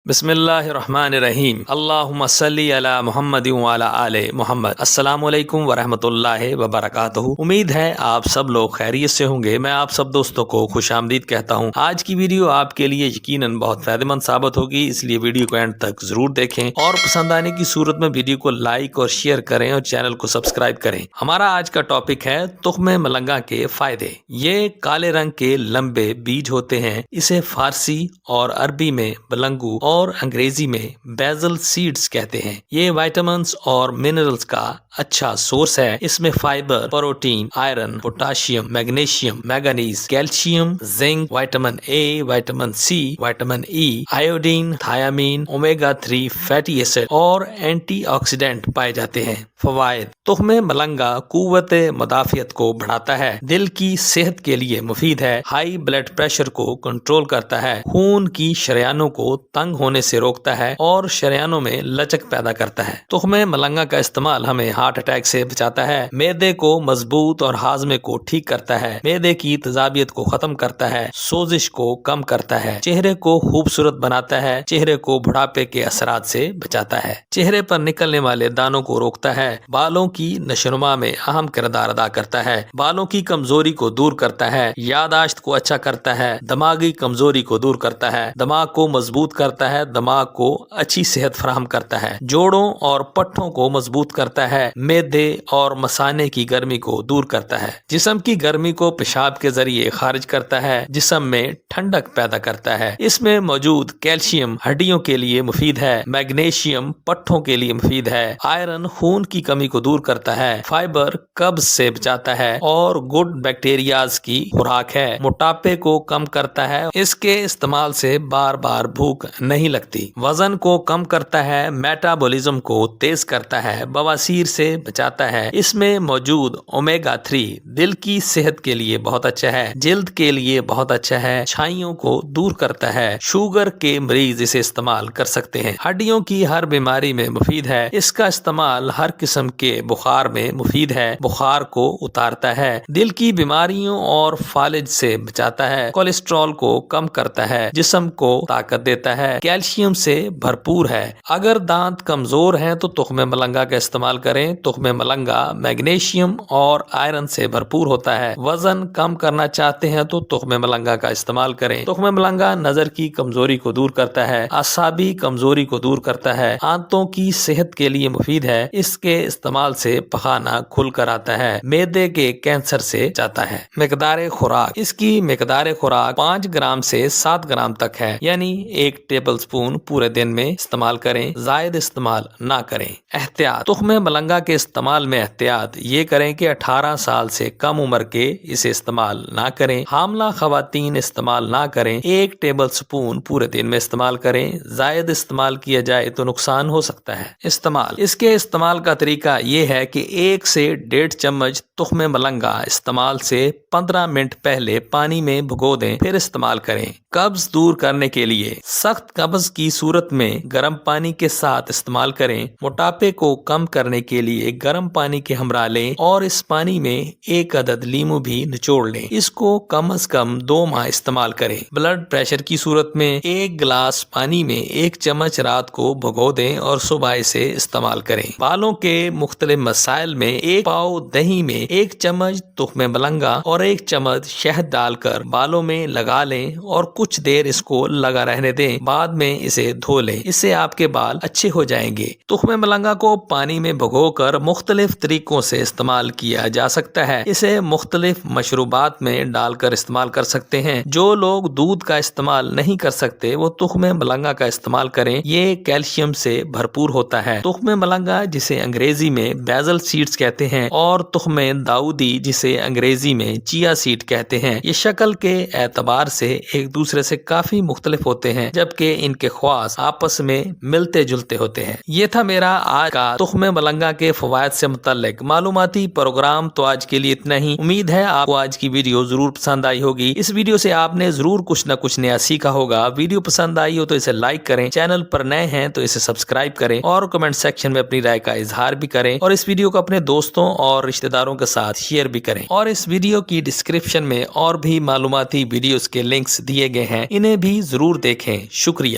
बिस्मिल्लाहिर्रहमानिर्रहीम अल्लाहुम्मा सल्ली अला मुहम्मद व अला आले मुहम्मद। अस्सलामु अलैकुम वरहमतुल्लाहि वबरकातुहू। उम्मीद है आप सब लोग खैरियत से होंगे। मैं आप सब दोस्तों को खुशामदीद कहता हूँ। आज की वीडियो आपके लिए यकीनन बहुत फायदेमंद साबित होगी, इसलिए वीडियो को एंड तक जरूर देखें और पसंद आने की सूरत में वीडियो को लाइक और शेयर करें और चैनल को सब्सक्राइब करें। हमारा आज का टॉपिक है तुख्मे मलंगा के फायदे। ये काले रंग के लंबे बीज होते हैं। इसे फारसी और अरबी में बलंगू और अंग्रेजी में बेजल सीड्स कहते हैं। ये विटामिन्स और मिनरल्स का अच्छा सोर्स है। इसमें fibre, protein, iron, potassium, magnesium, manganese, calcium, zinc, vitamin A, vitamin C, vitamin E, iodine, thiamine, omega 3 fatty acid और एंटीऑक्सीडेंट पाए जाते हैं। फवायद: तुख्मे मलंगा कुव्वत मुदाफियत को बढ़ाता है, दिल की सेहत के लिए मुफीद है, हाई ब्लड प्रेशर को कंट्रोल करता है, खून की शरियानों को तंग होने से रोकता है और शरियानों में लचक पैदा करता है। तुख्मे मलंगा का इस्तेमाल हमें हार्ट अटैक से बचाता है, मैदे को मजबूत और हाजमे को ठीक करता है, मैदे की तेजाबियत को खत्म करता है, सोजिश को कम करता है, चेहरे को खूबसूरत बनाता है, चेहरे को बुढ़ापे के असरात से बचाता है, चेहरे पर निकलने वाले दानों को रोकता है, बालों की नशोनुमा में अहम किरदार अदा करता है, बालों की कमजोरी को दूर करता है, यादाश्त को अच्छा करता है, दिमागी कमजोरी को दूर करता है, दिमाग को मजबूत करता है, दिमाग को अच्छी सेहत फराहम करता है, जोड़ों और पट्टों को मजबूत करता है, मैदे और मसाने की गर्मी को दूर करता है, जिस्म की गर्मी को पेशाब के जरिए खारिज करता है, जिस्म में ठंडक पैदा करता है। इसमें मौजूद कैल्शियम हड्डियों के लिए मुफीद है, मैग्नीशियम पट्टों के लिए मुफीद है, आयरन खून की कमी को दूर करता है, फाइबर कब्ज से बचाता है और गुड बैक्टीरियाज की खुराक है, मोटापे को कम करता है। इसके इस्तेमाल से बार बार भूख नहीं लगती, वजन को कम करता है, मेटाबॉलिज्म को तेज करता है, बवासीर से बचाता है। इसमें मौजूद ओमेगा 3 दिल की सेहत के लिए बहुत अच्छा है, जिल्द के लिए बहुत अच्छा है, छाइयों को दूर करता है, शुगर के मरीज इसे इस्तेमाल कर सकते हैं, हड्डियों की हर बीमारी में मुफीद है। इसका इस्तेमाल हर किस्म के बुखार में मुफीद है, बुखार को उतारता है, दिल की बीमारियों और फालिज से बचाता है, कोलेस्ट्रॉल को कम करता है, जिस्म को ताकत देता है, कैल्शियम से भरपूर है। अगर दांत कमजोर हैं तो तुख्मे मलंगा का इस्तेमाल करें। तुख्मे मलंगा मैग्नीशियम और आयरन से भरपूर होता है। वजन कम करना चाहते हैं तो तुख्मे मलंगा का इस्तेमाल करें। तुख्मे मलंगा नजर की कमजोरी को दूर करता है, असाबी कमजोरी को दूर करता है, आंतों की सेहत के लिए मुफीद है। इसके इस्तेमाल से पखाना खुल कर आता है, मैदे के कैंसर से जाता है। मिकदार खुराक: इसकी मिकदार खुराक 5 ग्राम से 7 ग्राम तक है, यानी 1 टेबल स्पून पूरे दिन में इस्तेमाल करें, जायद इस्तेमाल ना करें। एहतियात: तुख्मे मलंगा के इस्तेमाल में एहतियात ये करें कि 18 साल से कम उम्र के इसे इस्तेमाल ना करें, हामला खवातीन इस्तेमाल ना करें, 1 टेबल स्पून पूरे दिन में इस्तेमाल करें, जायद इस्तेमाल किया जाए तो नुकसान हो सकता है। इस्तेमाल: इसके इस्तेमाल का तरीका ये है कि 1 से 1.5 चम्मच तुख्मे मलंगा इस्तेमाल से 15 मिनट पहले पानी में भिगो दें, फिर इस्तेमाल करें। कब्ज दूर करने के लिए सख्त कब्ज की सूरत में गर्म पानी के साथ इस्तेमाल करें। मोटापे को कम करने के लिए गर्म पानी के हमरा लें और इस पानी में 1 अदद लीमू भी निचोड़ लें। इसको कम से कम 2 माह इस्तेमाल करें। ब्लड प्रेशर की सूरत में 1 गिलास पानी में 1 चम्मच रात को भिगो दें और सुबह इसे इस्तेमाल करें। बालों के मुख्तलिफ मसाइल में 1 पाव दही में 1 चम्मच तुख्मे मलंगा और 1 चम्मच शहद डालकर बालों में लगा लें और कुछ देर इसको लगा रहने दें, बाद में इसे धो लें। इससे आपके बाल अच्छे हो जाएंगे। तुख्मे मलंगा को पानी में भिगोकर मुख्तलिफ तरीकों से इस्तेमाल किया जा सकता है। इसे मुख्तलिफ मशरूबात में डालकर इस्तेमाल कर सकते हैं। जो लोग दूध का इस्तेमाल नहीं कर सकते वो तुख्मे मलंगा का इस्तेमाल करें, ये कैल्शियम से भरपूर होता है। तुख्मे मलंगा जिसे अंग्रेजी में बेजल सीड्स कहते हैं और तुख्मे दाऊदी जिसे अंग्रेजी में चिया सीड कहते हैं, ये शक्ल के एतबार से एक दूसरे से काफी मुख्तलिफ होते हैं, जबकि इनके ख्वास आपस में मिलते जुलते होते हैं। ये था मेरा आज का तुख्मे मलंगा के फवायद से मुतल्लिक मालूमाती प्रोग्राम। तो आज के लिए इतना ही। उम्मीद है आपको आज की वीडियो जरूर पसंद आई होगी। इस वीडियो से आपने जरूर कुछ न कुछ नया सीखा होगा। वीडियो पसंद आई हो तो इसे लाइक करें, चैनल पर नए हैं तो इसे सब्सक्राइब करें और कमेंट सेक्शन में अपनी राय का इजहार भी करें और इस वीडियो को अपने दोस्तों और रिश्तेदारों के साथ शेयर भी करें। और इस वीडियो की डिस्क्रिप्शन में और भी मालूमाती वीडियोस के लिंक्स दिए गए हैं, इन्हें भी जरूर देखें। शुक्रिया।